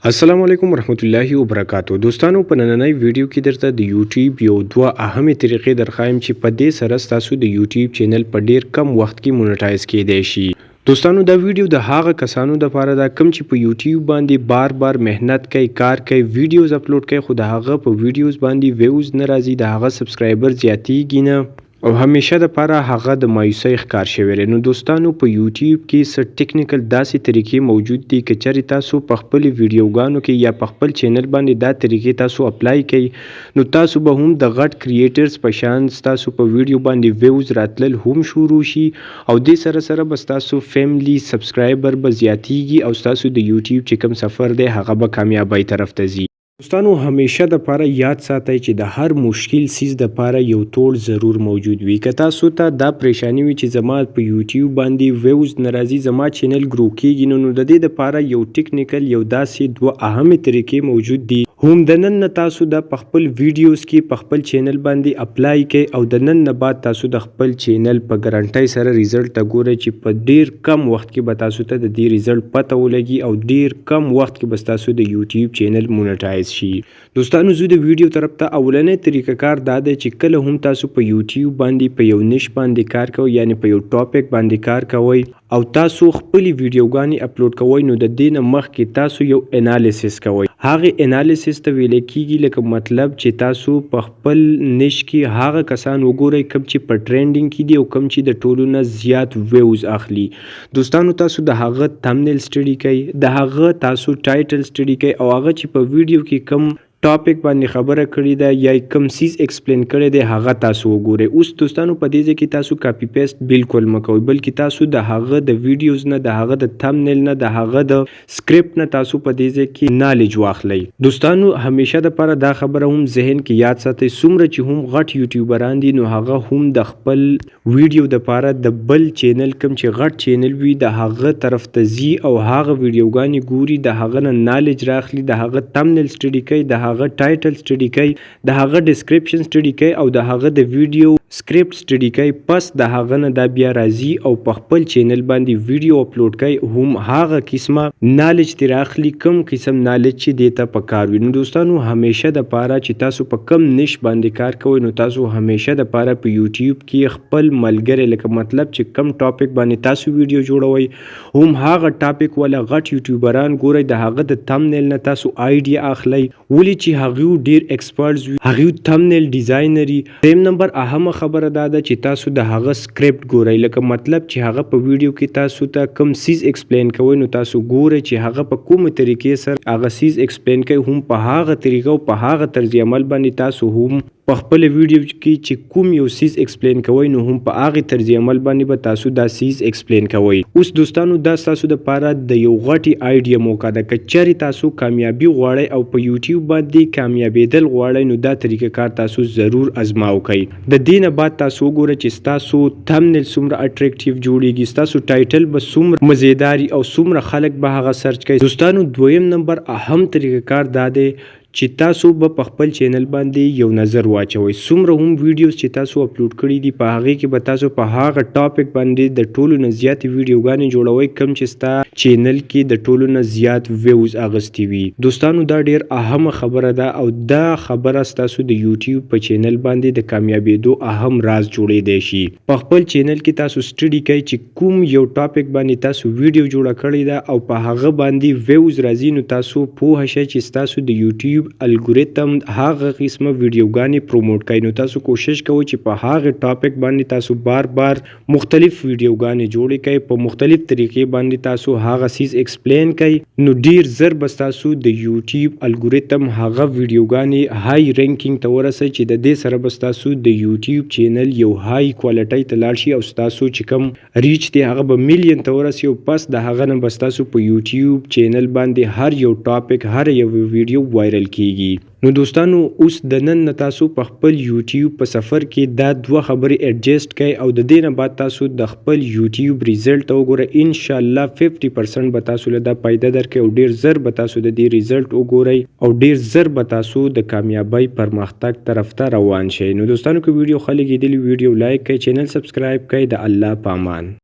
السلام علیکم ورحمت الله وبرکاتو. دوستانو په نننۍ ویډیو کې درته د یوټیوب یو دوه اهمې طریقې درخوایم چې په دې سره ستاسو د یوټیوب چینل په ډیر کم وخت کې مونټایز کیدای شي. دوستانو دا ویډیو د هغه کسانو لپاره ده کوم چې په یوټیوب باندې بار مهنت کوي، کار کوي، ویډیوز اپلوډ کوي، خو د هغه په ویډیوز باندې ویوز نه راځي، د هغه سبسکرایبر زیاتیږي نه او همیشه د پاره هغه د مایوسۍ ښکار شوی. نو دوستانو په یوټیوب کې څه ټیکنیکل داسې طریقې موجود دي که چېرې تاسو په خپل ویډیوګانو کې یا په خپل چینل باندې دا طریقې تاسو اپلای کړئ نو تاسو به هم د غټ کریټرز په شان تاسو په ویډیو باندې ویوز راتلل هم شروع شي او دې سره به تاسو فیملی سبسکرایبر به زیاتیږي او تاسو د یوټیوب چې کوم سفر دی هغه به کامیابی طرف ته ځي. دوستانو همیشه د پاره یاد ساتئ چې د هر مشکل سیز د پاره یو ټول ضرور موجود وي. که تاسو ته دا پریشانی وي چې زما په یوټیوب باندې ویوز ناراضي، زما چینل ګرو کیږي، نو د دې لپاره یو ټیکنیکل یو داسې دوه اهمې طریقې موجود دي. هم د نن نه تاسو د خپل ویډیوز کې په خپل چینل باندې اپلای کړئ او د نن نه بعد تاسو د خپل چینل په ګارانټۍ سره ریزلټ ته ګورئ چې په ډیر کم وخت کې به تاسو ته د دې ریزلټ پته ولګي او ډیر کم وخت کې به تاسو د یوټیوب چینل مونټایز شي. دوستانو زه د ویډیو طرف ته اولنې طریقه کار دا دی چې کله هم تاسو په یوټیوب باندې په یو نش باندې کار کوئ، یعنی په یو ټاپک باندې کار کوئ او تاسو خپل ویډیوګانې اپلوډ کوئ، نو د دې نه مخکې تاسو یو انالیسس کوئ. هغه انالیسس ته ویل کیږي لکه مطلب چې تاسو په خپل نش کې هغه کسان وګورئ کوم چې په ټرینډینګ کې دي او کوم چې د ټولو نه زیات ویوز اخلي. دوستانو تاسو د هغه تمنیل سټډي کوئ، د هغه تاسو ټایټل سټډي کوئ او هغه چې په ویډیو کې کوم ټاپک باندې خبره کړې ده یا کوم سیز ایکسپلین کړی دی هغه تاسو وګورئ. اوس دوستانو په دې ځای کې تاسو کاپی پیسټ بالکل مه کوئ، بلکې تاسو د هغه د ویډیوز نه، د هغه د تمنیل نه، د هغه د سکرپټ نه تاسو په دې ځای کې نالج واخلئ. دوستانو همیشه دپاره دا خبره هم ذهن کې یاد ساتئ، څومره چې هم غټ یوټیوبران دي نو هغه هم د خپل ویډیو دپاره د بل چینل کوم چې غټ چینل وي د هغه طرف ته ځي او هغه ویډیوګانې ګوري، د هغه نه نالج راخلي، د هغه تمنیل سټډي کوي، د هغه ټایټل سټډي کوي، د هغه ډسکرپشن سټډي کوي او د هغه د ویډیو سکرپټ سټډي کوي. پس د هغه نه دا بیا راځي او په خپل چینل باندې ویډیو اپلوډ کوي، هم هغه قسمه نالج ترې راخلي کوم قسم نالج چې دې ته پکار وي. نو دوستانو همیشه د پاره چې تاسو په کم نش باندې کار کوئ نو تاسو همیشه د پاره په یوټیوب کې خپل ملګری لکه مطلب چې کم ټاپک باندې تاسو ویډیو جوړوئ هم هغه ټاپک ولا غټ یوټیوبران ګورئ، د هغه د تمنیل نه تاسو آیډیا اخلئ ولې چې هغوی ډیر ایکسپرټس وي، هغوی تمنیل ډیزاینري. دریم نمبر اهمه خبره دا ده چې تاسو د هغه سکرپټ ګورئ، لکه مطلب چې هغه په ویډیو کې تاسو ته کوم سیز ایکسپلین کوي نو تاسو ګورئ چې هغه په کومه طریقې سره هغه سیز ایکسپلین کوي، هم په هغه طریقه او په هغه طرز عمل باندې تاسو هم په خپل ویډیو کې چې کوم یو سیز ایکسپلین کوي نو هم په هغه طرز عمل باندې به تاسو دا سیز ایکسپلین کوي. اوس دوستانو دا تاسو د پاره د یو غټي آیډیا موقع ده، که چېرې تاسو کامیابی غواړئ او په یوټیوب باندې کامیابیدل غواړئ نو دا طریقه کار تاسو ضرور ازماو کړئ. د دې نه بعد تاسو وګورئ چې تاسو تمنیل څومره اټریکټیو جوړیږي، تاسو ټایټل به څومره مزیداري او څومره خلک به هغه سرچ کوي. دوستانو دویم نمبر اهم طریقه کار دا دی چې تاسو به په خپل چینل باندې یو نظر واچوئ. څومره هم ویډیوز چې تاسو اپلوډ کړي دي په هغې کې به تاسو په هغه ټاپک باندې د ټولو نه زیاتې ویډیوګانې جوړوئ کوم چې ستا چینل کې د ټولو نه زیات ویوز اغستې وي. دوستانو دا ډیر اهمه خبره ده او دا خبره ستاسو د یوټیوب په چینل باندې د کامیابېدو اهم راز جوړېدی شي. په خپل چینل کې تاسو سټډي کوئ چې کوم یو ټاپک باندې تاسو ویډیو جوړه کړې ده او په هغه باندې ویوز راځي نو تاسو پوه شئ چې ستاسو د یوټیوب الګوریتم هغه قسمه ویډیوګانې پروموټ کوي. نو تاسو کوشش کوئ چې په هغه ټاپک باندې تاسو بار مختلف ویډیوګانې جوړې کوئ، په مختلف طریقې باندې تاسو هغه سیز ایکسپلین کوئ، نو ډیر زر به تاسو د یوټیوب الګوریتم هغه ویډیوګانې های رینکینګ ته ورسئ چې د دې سره به تاسو د یوټیوب چینل یو های کوالټۍ ته لاړ شي او تاسو چې کوم ریچ دی هغه به میلیون ته ورسي او پس د هغه نه به تاسو په یوټیوب چینل باندې هر یو ټاپک هر یو ویډیو وایرل کیږي. نو دوستانو اوس د نن نه تاسو په خپل یوټیوب په سفر کې دا دوه خبرې ایڈجسټ کړئ او د دې نه بعد تاسو د خپل یوټیوب ریزلټ وګورئ. ان شاء الله 50% به تاسو له دا پیدا درکړي او ډیر زر به تاسو د دې ریزلټ وګورئ او ډیر زر به تاسو د کامیابی پرمختګ طرف ته روان شئ. نو دوستانو که ویډیو ښه لګېدلی ویډیو لایک کړئ، چینل سبسکرایب کړئ. د الله په امان.